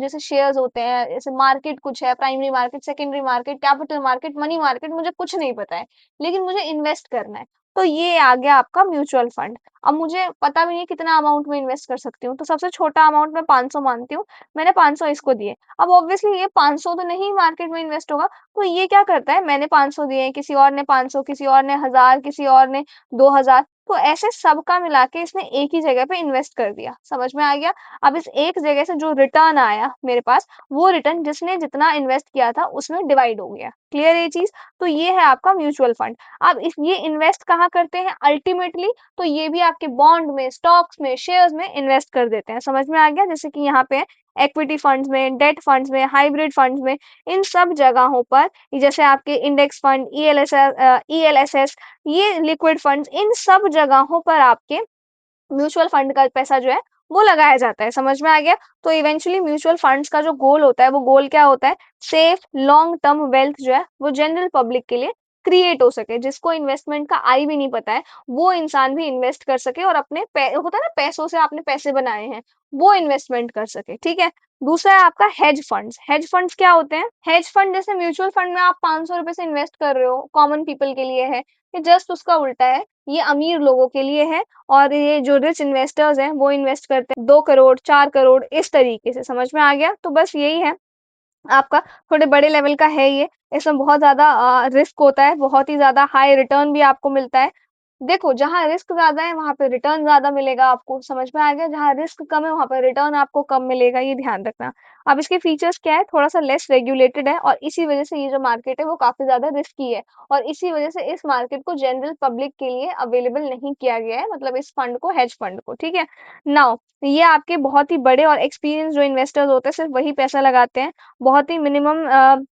जैसे शेयर्स होते हैं, जैसे मार्केट कुछ है, primary market, secondary market, capital market, money market, मुझे कुछ नहीं पता है, लेकिन मुझे इन्वेस्ट करना है। तो ये आ गया आपका म्यूचुअल फंड। अब मुझे पता भी नहीं है कितना अमाउंट में इन्वेस्ट कर सकती हूँ, तो सबसे छोटा अमाउंट मैं 500 मानती हूँ। मैंने 500 इसको दिए। अब ऑब्वियसली ये 500 तो नहीं मार्केट में इन्वेस्ट होगा, तो ये क्या करता है, मैंने 500 दिए, किसी और ने 500, किसी और ने 1000, किसी और ने 2000, तो ऐसे सबका मिला के इसने एक ही जगह पे इन्वेस्ट कर दिया। समझ में आ गया? अब इस एक जगह से जो रिटर्न आया मेरे पास, वो रिटर्न जिसने जितना इन्वेस्ट किया था उसमें डिवाइड हो गया। क्लियर ये चीज? तो ये है आपका म्यूचुअल फंड। अब इस ये इन्वेस्ट कहाँ करते हैं अल्टीमेटली? तो ये भी आपके बॉन्ड में, स्टॉक्स में, शेयर्स में इन्वेस्ट कर देते हैं। समझ में आ गया? जैसे कि यहाँ पे इक्विटी फंड्स में, डेट फंड्स में, हाइब्रिड फंड्स में, इन सब जगहों पर, जैसे आपके इंडेक्स फंड, ईएलएसएस, ये लिक्विड फंड्स, इन सब जगहों पर आपके म्यूचुअल फंड का पैसा जो है वो लगाया जाता है। समझ में आ गया? तो इवेंचुअली म्यूचुअल फंड्स का जो गोल होता है, वो गोल क्या होता है, सेफ लॉन्ग टर्म वेल्थ जो है वो जनरल पब्लिक के लिए क्रिएट हो सके, जिसको इन्वेस्टमेंट का आई भी नहीं पता है, वो इंसान भी इन्वेस्ट कर सके और अपने होता है ना, पैसों से आपने पैसे बनाए हैं, वो इन्वेस्टमेंट कर सके। ठीक है। दूसरा है आपका हेज फंड्स। हेज फंड्स क्या होते हैं? हेज फंड जैसे म्यूचुअल फंड में आप 500 रुपए से इन्वेस्ट कर रहे हो, कॉमन पीपल के लिए है, ये जस्ट उसका उल्टा है। ये अमीर लोगों के लिए है, और ये जो रिच इन्वेस्टर्स हैं वो इन्वेस्ट करते हैं 2 करोड़, 4 करोड़, इस तरीके से। समझ में आ गया? तो बस यही है आपका, थोड़े बड़े लेवल का है ये। इसमें बहुत ज्यादा रिस्क होता है, बहुत ही ज्यादा हाई रिटर्न भी आपको मिलता है। देखो, जहाँ रिस्क ज्यादा है वहां पे रिटर्न ज्यादा मिलेगा आपको। समझ में आ गया? जहाँ रिस्क कम है वहां पे रिटर्न आपको कम मिलेगा, ये ध्यान रखना। अब इसके फीचर्स क्या है, थोड़ा सा लेस रेगुलेटेड है, और इसी वजह से ये जो मार्केट है वो काफी ज्यादा रिस्की है, और इसी वजह से इस मार्केट को जनरल पब्लिक के लिए अवेलेबल नहीं किया गया है, मतलब इस फंड को, हेज फंड को। ठीक है। नाउ, ये आपके बहुत ही बड़े और एक्सपीरियंस जो इन्वेस्टर्स होते हैं सिर्फ वही पैसा लगाते हैं। बहुत ही मिनिमम,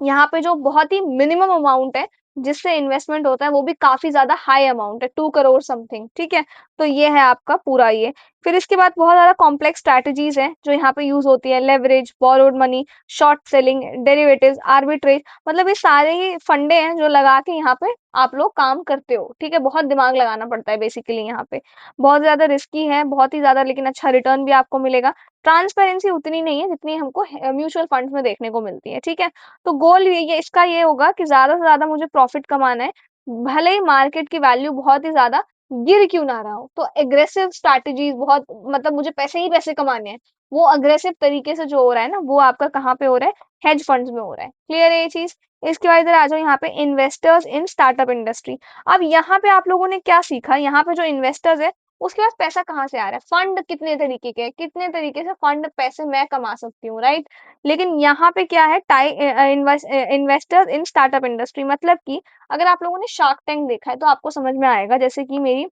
यहाँ पे जो बहुत ही मिनिमम अमाउंट है जिससे इन्वेस्टमेंट होता है, वो भी काफी ज्यादा हाई अमाउंट है, 2 करोड़ समथिंग। ठीक है। तो ये है आपका पूरा ये। फिर इसके बाद बहुत ज्यादा कॉम्प्लेक्स स्ट्रैटेजीज हैं जो यहाँ पे यूज होती है, leverage, borrowed money, short selling, derivatives, arbitrage, मतलब ये सारे ही फंडे हैं जो लगा के यहाँ पे आप लोग काम करते हो। ठीक है। बहुत दिमाग लगाना पड़ता है बेसिकली यहाँ पे। बहुत ज्यादा रिस्की है, बहुत ही ज्यादा, लेकिन अच्छा रिटर्न भी आपको मिलेगा। ट्रांसपेरेंसी उतनी नहीं है जितनी हमको म्यूचुअल फंड्स में देखने को मिलती है। ठीक है। तो गोल ये इसका ये होगा कि ज्यादा से ज्यादा मुझे प्रॉफिट कमाना है, भले ही मार्केट की वैल्यू बहुत ही ज्यादा गिर क्यों ना रहा हो। तो एग्रेसिव स्ट्रैटेजीज, बहुत मतलब मुझे पैसे ही पैसे कमाने हैं, वो अग्रेसिव तरीके से जो हो रहा है ना, वो आपका कहाँ पे हो रहा है, हेज फंड्स में हो रहा है। क्लियर है ये चीज? इसके बाद इधर आ जाओ यहाँ पे, इन्वेस्टर्स इन स्टार्टअप इंडस्ट्री। अब यहाँ पे आप लोगों ने क्या सीखा, यहाँ पे जो इन्वेस्टर्स है उसके पास पैसा कहाँ से आ रहा है, फंड कितने तरीके के हैं, कितने तरीके से फंड पैसे मैं कमा सकती हूँ, राइट। लेकिन यहाँ पे क्या है, इन्वेस्टर्स इन स्टार्टअप इंडस्ट्री, मतलब कि अगर आप लोगों ने शार्क टैंक देखा है तो आपको समझ में आएगा। जैसे कि मेरी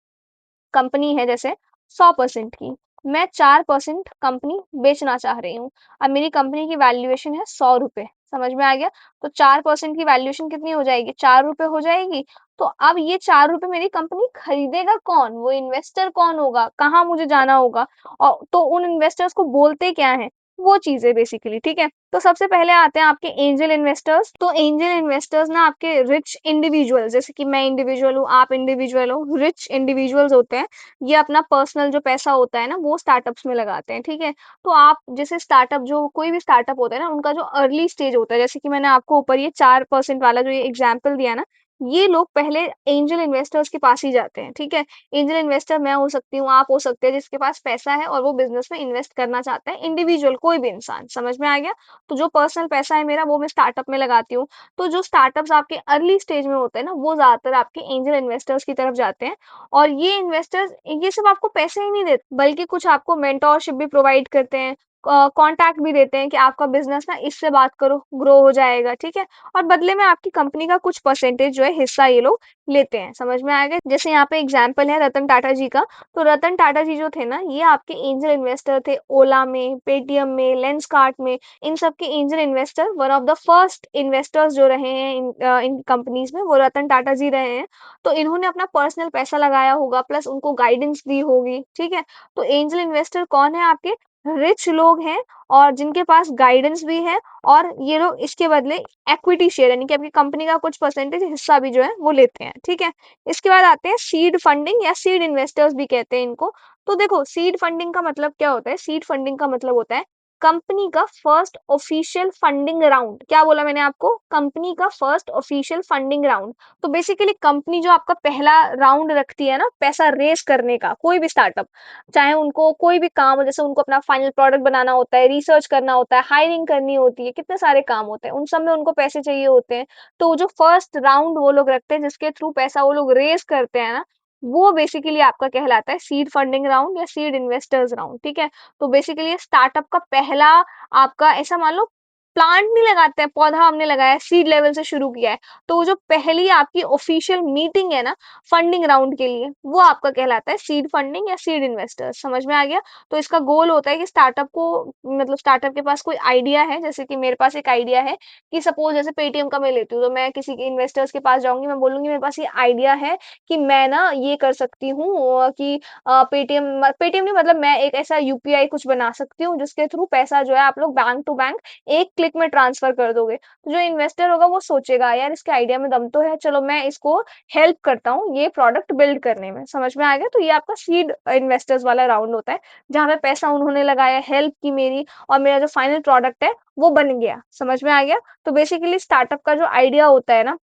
कंपनी है जैसे 100% की, मैं 4% कंपनी बेचना चाह रही हूँ। अब मेरी कंपनी की वैल्यूएशन है 100 रुपए। समझ में आ गया? तो 4% की वैल्यूएशन कितनी हो जाएगी, 4 रुपए हो जाएगी। तो अब ये 4 रुपए मेरी कंपनी खरीदेगा कौन, वो इन्वेस्टर कौन होगा, कहाँ मुझे जाना होगा, और तो उन इन्वेस्टर्स को बोलते क्या है, वो चीज है बेसिकली। ठीक है। तो सबसे पहले आते हैं आपके एंजल इन्वेस्टर्स। तो एंजल इन्वेस्टर्स ना आपके रिच इंडिविजुअल, जैसे कि मैं इंडिविजुअल हूँ, आप इंडिविजुअल हो, रिच इंडिविजुअल्स होते हैं। ये अपना पर्सनल जो पैसा होता है ना वो स्टार्टअप्स में लगाते हैं। ठीक है। तो आप जैसे स्टार्टअप, जो कोई भी स्टार्टअप होता है ना, उनका जो अर्ली स्टेज होता है, जैसे कि मैंने आपको ऊपर ये 4% वाला जो ये एग्जाम्पल दिया ना, ये लोग पहले एंजल इन्वेस्टर्स के पास ही जाते हैं। ठीक है। एंजल इन्वेस्टर मैं हो सकती हूँ, आप हो सकते हैं, जिसके पास पैसा है और वो बिजनेस में इन्वेस्ट करना चाहता है, इंडिविजुअल कोई भी इंसान। समझ में आ गया? तो जो पर्सनल पैसा है मेरा, वो मैं स्टार्टअप में लगाती हूँ। तो जो स्टार्टअप्स आपके अर्ली स्टेज में होते हैं ना, वो ज्यादातर आपके एंजल इन्वेस्टर्स की तरफ जाते हैं। और ये इन्वेस्टर्स ये सिर्फ आपको पैसे ही नहीं देते, बल्कि कुछ आपको मेंटोरशिप भी प्रोवाइड करते हैं, कांटेक्ट भी देते हैं कि आपका बिजनेस ना इससे बात करो, ग्रो हो जाएगा। ठीक है। और बदले में आपकी कंपनी का कुछ परसेंटेज जो है, हिस्सा ये लोग लेते हैं। समझ में आएगा? जैसे यहाँ पे एग्जाम्पल है रतन टाटा जी का। तो रतन टाटा जी जो थे ना, ये आपके एंजल इन्वेस्टर थे, ओला में, पेटीएम में, लेंसकार्ट में, इन सब के angel investor, one of the first investors जो रहे हैं इन कंपनीज में, वो रतन टाटा जी रहे हैं। तो इन्होंने अपना पर्सनल पैसा लगाया होगा, प्लस उनको गाइडेंस दी होगी। ठीक है। तो एंजल इन्वेस्टर कौन है आपके, रिच लोग हैं और जिनके पास गाइडेंस भी है, और ये लोग इसके बदले इक्विटी शेयर यानी कि आपकी कंपनी का कुछ परसेंटेज हिस्सा भी जो है वो लेते हैं, ठीक है। इसके बाद आते हैं सीड फंडिंग या सीड इन्वेस्टर्स भी कहते हैं इनको। तो देखो सीड फंडिंग का मतलब क्या होता है, सीड फंडिंग का मतलब होता है कंपनी का फर्स्ट ऑफिशियल फंडिंग राउंड। क्या बोला मैंने आपको, कंपनी का फर्स्ट ऑफिशियल फंडिंग राउंड। तो बेसिकली कंपनी जो आपका पहला राउंड रखती है ना पैसा रेस करने का, कोई भी स्टार्टअप, चाहे उनको कोई भी काम हो, जैसे उनको अपना फाइनल प्रोडक्ट बनाना होता है, रिसर्च करना होता है, हायरिंग करनी होती है, कितने सारे काम होते हैं, उन सब में उनको पैसे चाहिए होते हैं। तो जो फर्स्ट राउंड वो लोग रखते हैं जिसके थ्रू पैसा वो लोग रेस करते हैं ना, वो बेसिकली आपका कहलाता है सीड फंडिंग राउंड या सीड इन्वेस्टर्स राउंड, ठीक है। तो बेसिकली स्टार्टअप का पहला आपका ऐसा मान लो प्लांट नहीं लगाते हैं, पौधा हमने लगाया सीड लेवल से शुरू किया है, तो वो जो पहली आपकी ऑफिशियल मीटिंग है ना फंडिंग राउंड के लिए, वो आपका कहलाता है सीड फंडिंग या सीड इन्वेस्टर्स। समझ में आ गया। तो इसका गोल होता है कि स्टार्टअप को, मतलब स्टार्टअप के पास कोई आइडिया है, जैसे कि मेरे पास एक आइडिया है कि सपोज जैसे पेटीएम का मैं लेती हूँ, तो मैं किसी के इन्वेस्टर्स के पास जाऊंगी, मैं बोलूंगी मेरे पास ये आइडिया है कि मैं ना ये कर सकती हूँ कि पेटीएम पेटीएम नहीं, मतलब मैं एक ऐसा यूपीआई कुछ बना सकती हूँ जिसके थ्रू पैसा जो है आप लोग बैंक टू बैंक एक क्लिक में ट्रांसफर कर दोगे। तो जो इन्वेस्टर होगा वो सोचेगा यार इसके आइडिया में दम तो है, चलो मैं इसको हेल्प करता हूँ ये प्रोडक्ट बिल्ड करने में। समझ में आ गया। तो ये आपका सीड इन्वेस्टर्स वाला राउंड होता है, जहां पे पैसा उन्होंने लगाया, हेल्प की मेरी, और मेरा जो फाइनल प्रोडक्ट है वो बन गया। समझ में आ गया। तो बेसिकली स्टार्टअप का जो आइडिया होता है ना,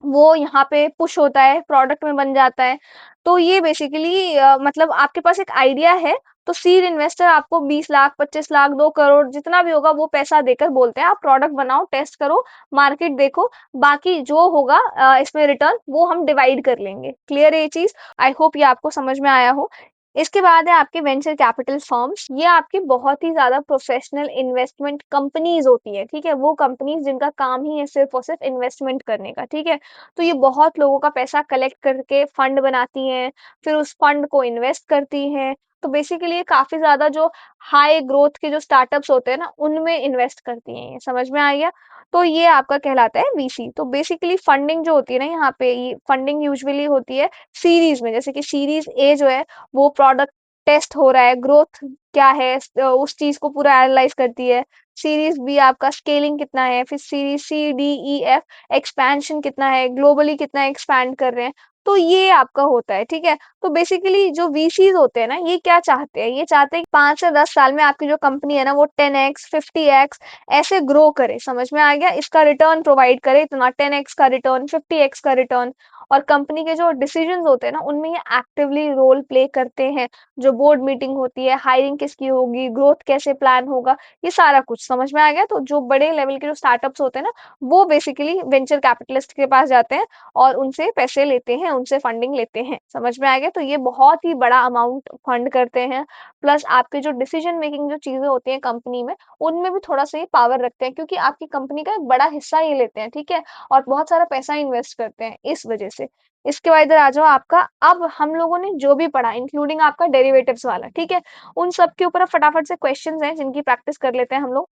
वो यहाँ पे पुश होता है, प्रोडक्ट में बन जाता है। तो ये बेसिकली मतलब आपके पास एक आइडिया है, तो सीड इन्वेस्टर आपको 20 लाख, 25 लाख, 2 करोड़ जितना भी होगा वो पैसा देकर बोलते हैं आप प्रोडक्ट बनाओ, टेस्ट करो, मार्केट देखो, बाकी जो होगा इसमें रिटर्न वो हम डिवाइड कर लेंगे। क्लियर है ये चीज। आई होप ये आपको समझ में आया हो। इसके बाद है आपके वेंचर कैपिटल फर्म्स। ये आपकी बहुत ही ज्यादा प्रोफेशनल इन्वेस्टमेंट कंपनीज होती है, ठीक है। वो कंपनीज जिनका काम ही है सिर्फ और सिर्फ इन्वेस्टमेंट करने का, ठीक है। तो ये बहुत लोगों का पैसा कलेक्ट करके फंड बनाती हैं, फिर उस फंड को इन्वेस्ट करती हैं। तो बेसिकली ये काफी ज्यादा जो हाई ग्रोथ के जो स्टार्टअप्स होते हैं ना उनमें इन्वेस्ट करती हैं, ये समझ में आ गया। तो ये आपका कहलाता है वीसी। तो बेसिकली फंडिंग जो होती है ना, यहाँ पे ये फंडिंग यूजुअली होती है सीरीज में, जैसे कि सीरीज ए जो है वो प्रोडक्ट टेस्ट हो रहा है, ग्रोथ क्या है, उस चीज को पूरा एनालाइज करती है। सीरीज बी आपका स्केलिंग कितना है, फिर series C D E F expansion कितना है, ग्लोबली कितना एक्सपैंड कर रहे हैं। तो ये आपका होता है, ठीक है। तो बेसिकली जो वीसीज होते हैं ना, ये क्या चाहते हैं, ये चाहते हैं कि 5 से 10 साल में आपकी जो कंपनी है ना वो 10x 50x ऐसे ग्रो करे। समझ में आ गया। इसका रिटर्न प्रोवाइड करे, इतना 10x का रिटर्न, 50x का रिटर्न। और कंपनी के जो डिसीजंस होते हैं ना उनमें ये एक्टिवली रोल प्ले करते हैं। जो बोर्ड मीटिंग होती है, हायरिंग किसकी होगी, ग्रोथ कैसे प्लान होगा, ये सारा कुछ। समझ में आ गया। तो जो बड़े लेवल के जो स्टार्टअप्स होते हैं ना, वो बेसिकली वेंचर कैपिटलिस्ट के पास जाते हैं और उनसे पैसे लेते हैं, उनसे फंडिंग लेते हैं। समझ में आ गया। तो ये बहुत ही बड़ा अमाउंट फंड करते हैं। प्लस आपके जो डिसीजन मेकिंग जो चीजें होती हैं कंपनी में, उनमें भी थोड़ा सा ये पावर रखते हैं, क्योंकि आपकी कंपनी का एक बड़ा हिस्सा ये लेते हैं, ठीक है। और बहुत सारा पैसा इन्वेस्ट करते हैं इस वजह से। इसके बाद इधर आ जाओ आपका, अब हम लोगों ने जो भी पढ़ा इंक्लूडिंग आपका डेरिवेटिव्स वाला, ठीक है, उन सब के ऊपर फटाफट से क्वेश्चंस हैं जिनकी प्रैक्टिस कर लेते हैं हम लोग।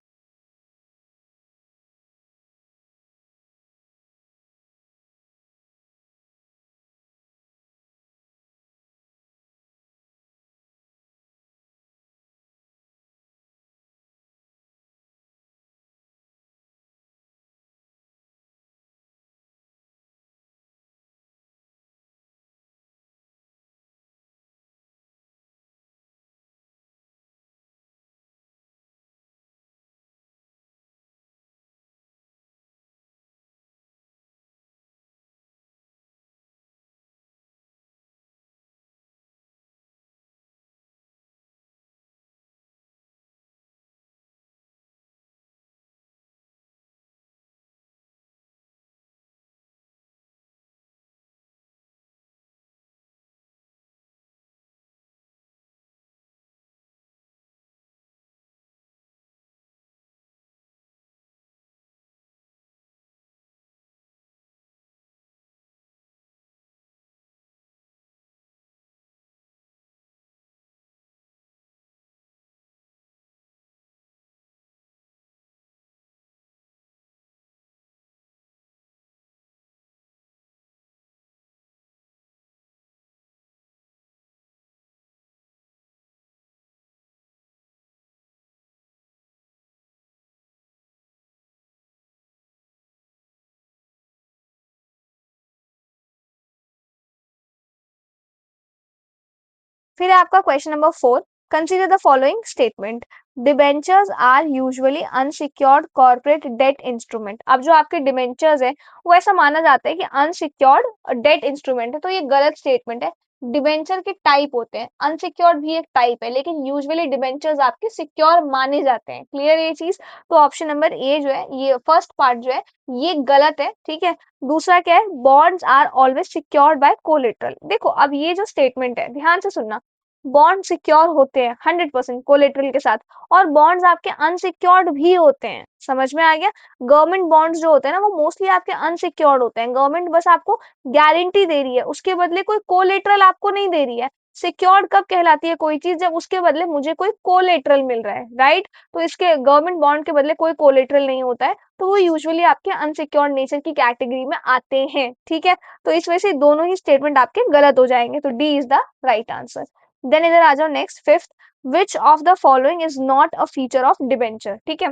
फिर है आपका question number 4, consider the following statement, debentures are usually unsecured corporate debt instrument. अब जो आपके डिबेंचर्स है वो ऐसा माना जाता है कि अनसिक्योर्ड डेट इंस्ट्रूमेंट है, तो ये गलत स्टेटमेंट है। डिबेंचर के टाइप होते हैं, अनसिक्योर्ड भी एक टाइप है, लेकिन यूजुअली डिबेंचर्स आपके सिक्योर माने जाते हैं। क्लियर ये चीज? तो ऑप्शन नंबर ए जो है, ये फर्स्ट पार्ट जो है ये गलत है, ठीक है। दूसरा क्या है, bonds are always secured by collateral. देखो अब ये जो स्टेटमेंट है ध्यान से सुनना, बॉन्ड सिक्योर होते हैं 100% कोलेटरल के साथ, और बॉन्ड्स आपके अनसिक्योर्ड भी होते हैं। समझ में आ गया? गवर्नमेंट बॉन्ड्स जो होते हैं ना वो मोस्टली आपके अनसिक्योर्ड होते हैं, गवर्नमेंट बस आपको गारंटी दे रही है, उसके बदले कोई कोलेटरल आपको नहीं दे रही है। सिक्योर्ड कब कहलाती है कोई चीज, जब उसके बदले मुझे कोई कोलेटरल मिल रहा है, राइट? तो इसके गवर्नमेंट बॉन्ड के बदले कोई कोलेटरल नहीं होता है, तो वो यूजुअली आपके अनसिक्योर्ड नेचर की कैटेगरी में आते हैं, ठीक है। तो इस वजह से दोनों ही स्टेटमेंट आपके गलत हो जाएंगे, तो D is the right answer. Then इधर आ जाओ next fifth, which of the following is not a feature of debenture, ठीक है।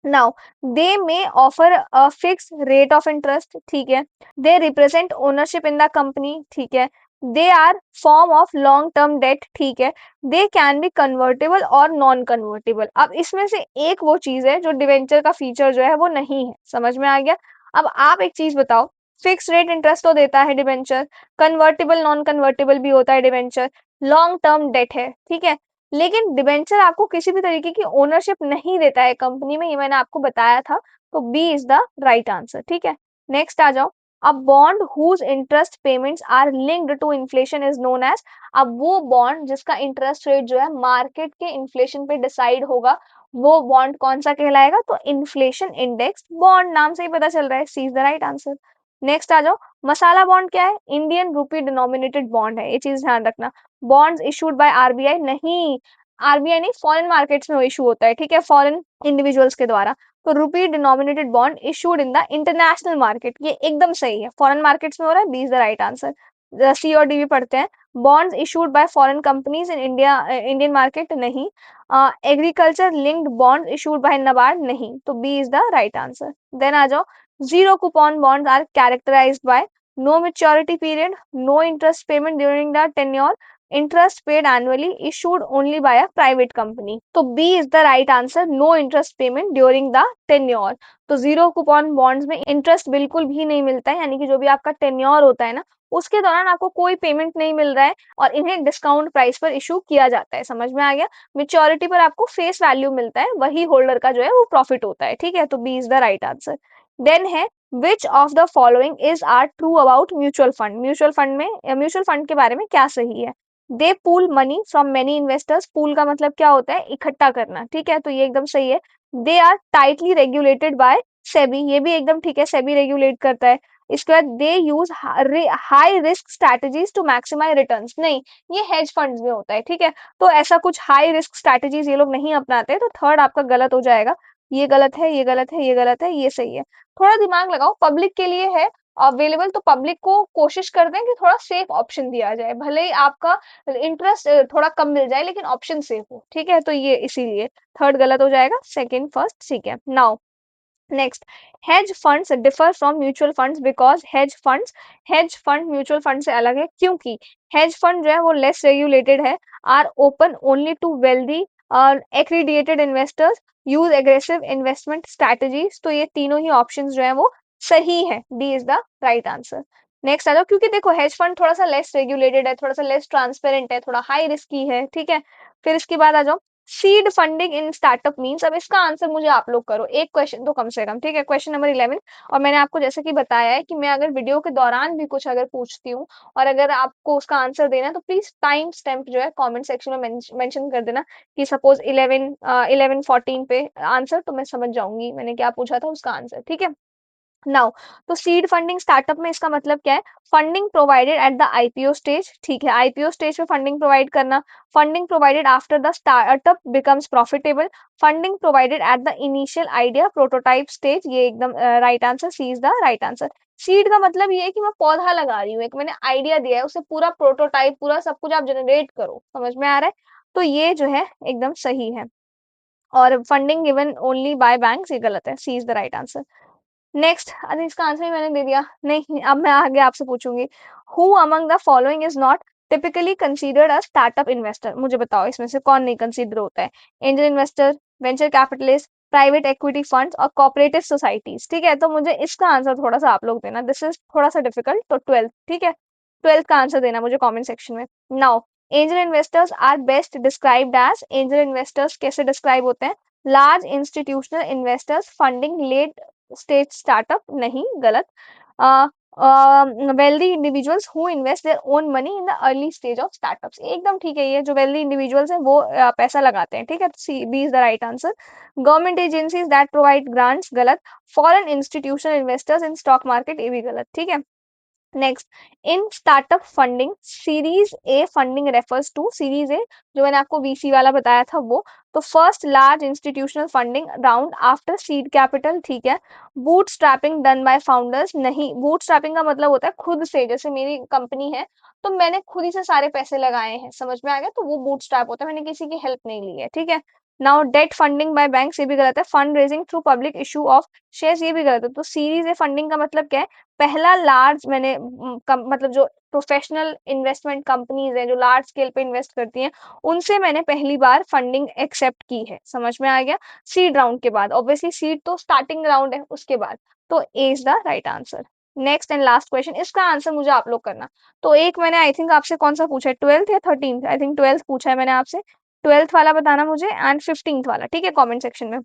Now they may offer a fix rate of interest, ठीक है। They represent ownership in the company, ठीक है। They are form of long term debt, ठीक है। दे कैन बी कन्वर्टेबल और नॉन कन्वर्टेबल। अब इसमें से एक वो चीज है जो डिवेंचर का फीचर जो है वो नहीं है। समझ में आ गया? अब आप एक चीज बताओ, फिक्स रेट इंटरेस्ट तो देता है डिवेंचर, कन्वर्टेबल नॉन कन्वर्टेबल भी होता है डिवेंचर, लॉन्ग टर्म डेट है, ठीक है, लेकिन डिबेंचर आपको किसी भी तरीके की ओनरशिप नहीं देता है कंपनी में, ये मैंने आपको बताया था। तो B is the right answer, ठीक है। नेक्स्ट आ जाओ, a bond whose interest payments are linked to inflation is known as, अब वो बॉन्ड जिसका इंटरेस्ट रेट जो है मार्केट के इन्फ्लेशन पे डिसाइड होगा, वो बॉन्ड कौन सा कहलाएगा? तो इन्फ्लेशन इंडेक्स बॉन्ड, नाम से ही पता चल रहा है, C is the right answer. Next आ जाओ, मसाला बॉन्ड क्या है? इंडियन रूपी डिनोमिनेटेड बॉन्ड है, ये चीज ध्यान रखना। बॉन्ड्स इशूड बाय आरबीआई नहीं, आरबीआई नहीं, फॉरेन मार्केट्स में इशू होता है, ठीक है, फॉरेन इंडिविजुअल्स के द्वारा। तो rupee denominated bond issued in the international market, ये एकदम सही है, फॉरेन मार्केट्स में हो रहा है, B is the right answer. C और डी भी पढ़ते हैं। Bonds issued by foreign companies in India, Indian market नहीं। Agriculture linked bond issued by NABARD नहीं, तो B is the right answer. Then आ जाओ, zero coupon bonds are characterised by no maturity period, no interest payment during the tenure, interest paid annually, issued only by a private company. तो B is the right answer, no interest payment during the tenure। तो जीरो कूपन बॉन्ड्स में इंटरेस्ट बिल्कुल भी नहीं मिलता है, यानी कि जो भी आपका टेन्योर होता है ना उसके दौरान आपको कोई पेमेंट नहीं मिल रहा है, और इन्हें डिस्काउंट प्राइस पर इशू किया जाता है। समझ में आ गया? मेच्योरिटी पर आपको फेस वैल्यू मिलता है, वही होल्डर का जो है वो प्रॉफिट होता है, ठीक है। तो B is the right answer. Then है, which of the following is are true about mutual fund, mutual fund में, म्यूचुअल फंड के बारे में क्या सही है? They pool money from many investors, pool का मतलब क्या होता है? इकट्ठा करना, ठीक है, तो ये एकदम सही है। They are tightly regulated by SEBI, ये भी एकदम ठीक है, सेबी रेगुलेट करता है। इसके बाद they use high risk strategies to maximise returns, नहीं, ये हेज फंड्स में होता है, ठीक है। तो ऐसा कुछ हाई रिस्क स्ट्रैटेजीज ये लोग नहीं अपनाते, तो थर्ड आपका गलत हो जाएगा। ये गलत है, ये गलत है, ये गलत है, ये सही है। थोड़ा दिमाग लगाओ, पब्लिक के लिए है अवेलेबल, तो पब्लिक को कोशिश करते हैं कि थोड़ा सेफ ऑप्शन दिया जाए, भले ही आपका इंटरेस्ट थोड़ा कम मिल जाए लेकिन ऑप्शन सेफ हो, ठीक है। तो ये इसीलिए थर्ड गलत हो जाएगा, सेकंड फर्स्ट ठीक है। Now next, hedge funds differ from mutual funds because hedge fund mutual fund से अलग है क्योंकि हेज फंड जो है वो लेस रेगुलेटेड है, are open only to wealthy accredited investors, use aggressive investment strategies. तो ये तीनों ही ऑप्शन जो है वो सही है, D is the right answer. Next आ जाओ, क्योंकि देखो हेज फंड थोड़ा सा लेस रेगुलेटेड है, थोड़ा सा लेस ट्रांसपेरेंट है, थोड़ा हाई रिस्की है, ठीक है। फिर इसके बाद आ जाओ, seed funding in startup means, अब इसका आंसर मुझे आप लोग करो, एक क्वेश्चन तो कम से कम, ठीक है, क्वेश्चन नंबर 11। और मैंने आपको जैसे कि बताया है कि मैं अगर वीडियो के दौरान भी कुछ अगर पूछती हूँ और अगर आपको उसका आंसर देना है तो प्लीज टाइम स्टैम्प जो है कमेंट सेक्शन में मेंशन कर देना कि सपोज 11:14 पे आंसर, तो मैं समझ जाऊंगी मैंने क्या पूछा था उसका आंसर, ठीक है। नाउ, तो सीड फंडिंग स्टार्टअप में इसका मतलब क्या है? Funding provided at the IPO stage, ठीक है, आईपीओ स्टेज पे फंडिंग प्रोवाइड करना। Funding provided after the startup becomes profitable. Funding provided at the initial idea prototype stage, ये एकदम right answer, C is the right answer. Seed का मतलब ये है कि मैं पौधा लगा रही हूँ, एक मैंने आइडिया दिया है, उसे पूरा प्रोटोटाइप पूरा सब कुछ आप जनरेट करो, समझ में आ रहा है? तो ये जो है एकदम सही है। और funding given only by banks, ये गलत है, C is the right answer. Next, अरे इसका आंसर ही मैंने दे दिया, नहीं अब मैं आगे आपसे पूछूंगी, who among the following is not typically considered a startup investor? मुझे बताओ इसमें से कौन नहीं कंसीडर होता है? Angel investor, venture capitalist, private equity funds और कोऑपरेटिव सोसाइटीज। ठीक है, तो मुझे इसका आंसर थोड़ा सा आप लोग देना, दिस इज थोड़ा सा डिफिकल्ट, तो 12th, ठीक है, 12th का आंसर देना मुझे कमेंट सेक्शन में। Now angel investors are best described as, angel investors कैसे डिस्क्राइब होते हैं? Large institutional investors funding late stage startup, नहीं, गलत। Wealthy individuals who invest their own money in the early stage of startups, एकदम ठीक है, ये जो वेल्दी इंडिविजुअल्स हैं वो पैसा लगाते हैं, ठीक है, C B is the right answer. Government agencies that provide grants, गलत। Foreign institutional investors in stock market, ये भी गलत, ठीक है। Next, in startup funding series A funding refers to, series A जो मैंने आपको वीसी वाला बताया था वो, तो first large institutional funding round after seed capital, ठीक है। Bootstrapping done by founders, नहीं, बूट स्ट्रैपिंग का मतलब होता है खुद से, जैसे मेरी कंपनी है तो मैंने खुद ही से सारे पैसे लगाए हैं, समझ में आ गया, तो वो बूट स्ट्रैप होता है, मैंने किसी की हेल्प नहीं ली है, ठीक है। Now debt funding by banks, ये भी गलत है। Fund raising through public issue of shares, ये भी गलत है। तो सीरीज ए फंडिंग का मतलब क्या है? पहला लार्ज मैंने मतलब जो प्रोफेशनल इन्वेस्टमेंट कंपनीज हैं जो लार्ज स्केल पे इन्वेस्ट करती हैं, उनसे मैंने पहली बार फंडिंग एक्सेप्ट की है, समझ में आ गया। सीड राउंड के बाद, ऑब्वियसली सीड तो स्टार्टिंग राउंड है उसके बाद, तो A is the right answer. Next and last question, इसका आंसर मुझे आप लोग करना। तो एक मैंने आई थिंक आपसे कौन सा पूछा है, 12th या 13th, आई थिंक 12th पूछा है मैंने आपसे। 12th वाला बताना मुझे एंड 15th वाला, ठीक है, कमेंट सेक्शन में।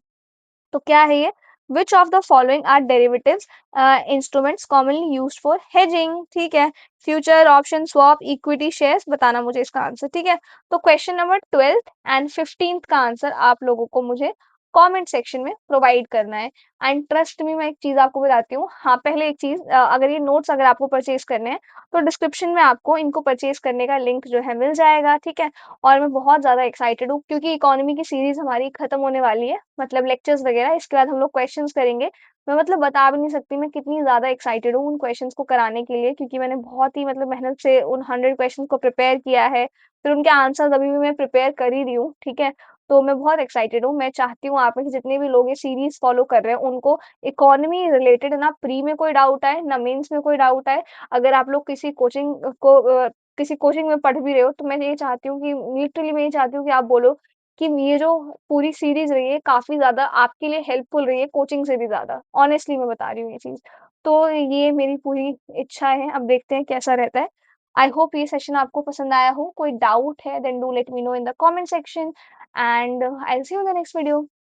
तो क्या है ये? Which of the following are derivatives instruments commonly used for hedging, ठीक है। Future, option, swap, equity, shares, बताना मुझे इसका आंसर, ठीक है। तो question number 12th and 15th का आंसर आप लोगों को मुझे कमेंट सेक्शन में प्रोवाइड करना है। एंड ट्रस्ट मी, मैं एक चीज आपको बताती हूँ, हाँ, पहले एक चीज, अगर ये नोट्स अगर आपको परचेज करने हैं तो डिस्क्रिप्शन में आपको इनको परचेज करने का लिंक जो है मिल जाएगा, ठीक है। और मैं बहुत ज़्यादा एक्साइटेड हूँ क्योंकि इकोनॉमी की सीरीज हमारी खत्म होने वाली है, मतलब लेक्चर्स वगैरह, इसके बाद हम लोग क्वेश्चंस करेंगे। मैं मतलब बता भी नहीं सकती मैं कितनी ज़्यादा एक्साइटेड हूँ उन क्वेश्चंस को कराने के लिए, क्योंकि मैंने बहुत ही मतलब मेहनत से उन 100 क्वेश्चंस को प्रिपेयर किया है, फिर उनके आंसर्स अभी भी मैं प्रिपेयर कर ही रही हूँ, ठीक है। तो मैं बहुत एक्साइटेड हूँ, मैं चाहती हूँ आप में से जितने भी लोग ये सीरीज फॉलो कर रहे हैं उनको इकोनॉमी रिलेटेड ना प्री में कोई डाउट आए ना मेंस में कोई डाउट आए। अगर आप लोग किसी कोचिंग में पढ़ भी रहे हो तो मैं ये चाहती हूँ कि लिटरली मैं ये चाहती हूँ कि आप बोलो कि ये जो पूरी सीरीज रही है काफी ज्यादा आपके लिए हेल्पफुल रही है, कोचिंग से भी ज्यादा, ऑनेस्टली मैं बता रही हूँ ये चीज। तो ये मेरी पूरी इच्छा है, अब देखते हैं कैसा रहता है। आई होप ये सेशन आपको पसंद आया हो, कोई डाउट है then do let me know in the comment section and I will see you in the next video.